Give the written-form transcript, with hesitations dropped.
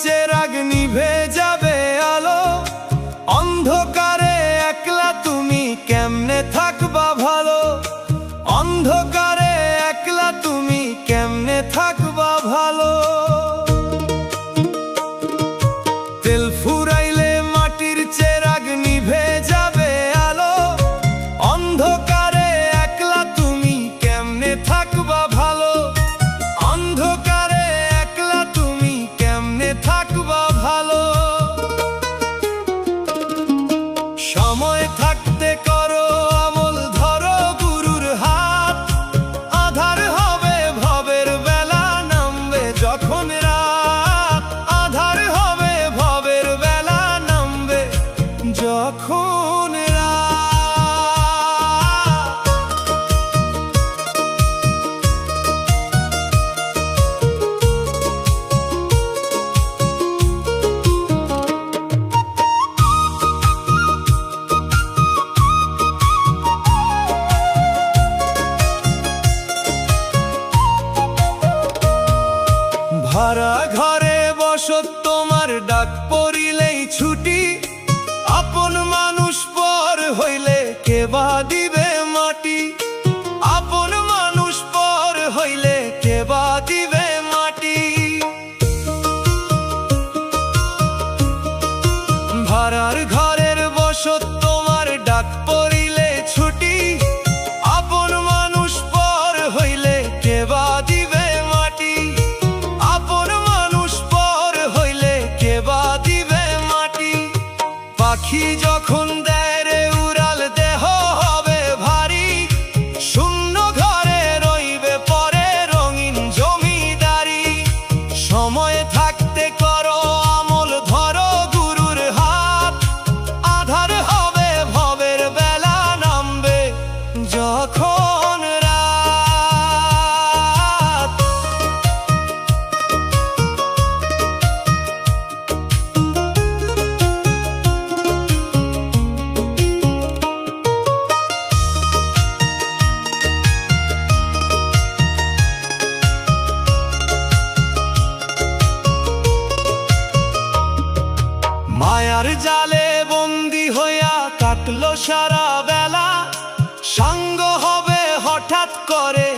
চেরাগ নিভে যাবে আলো, অন্ধকারে একলা তুমি কেমনে থাকবা ভালো, অন্ধকারে একলা তুমি কেমনে থাকবা ভালো। তেল ফুরাইলে মাটির চেরাগ নিভে যাবে আলো, অন্ধকারে একলা তুমি কেমনে থাকবা ভালো, অন্ধকারে একলা তুমি কেমনে থাকবা ভালো। সময় থাকতে করো আমল, ধরো গুরুর হাত, আধার হবে ভবের বেলা নামবে যখন রাত, আধার হবে ভবের বেলা নামবে যখন রাত। ভাড়া ঘরে বসত তোমার ডাক পড়িলেই ছুটি, আপন মানুষ পর হইলে কে বা দিবে মাটি, আপন মানুষ পর হইলে কে বা দিবে মাটি। ভাড়ার ঘরের বসত তোমার ডাক পড়িলে ছুটি, আপন মানুষ পর হইলে কে বা দিবে মাটি, আপন মানুষ পর হইলে কে বা দিবে মাটি। পাখি যখন দেয় রে উড়াল দেহ হবে ভারী, শূন্য ঘরে রইবে পরে রঙিন জমিদারি। সময় থাকতে করো আমল, ধরো গুরুর হাত, আধার হবে ভবের বেলা নামবে যখন রাত। মায়ার জালে বন্দি হইয়া কাটলো সারা বেলা, সাঙ্গ হবে হঠাৎ করে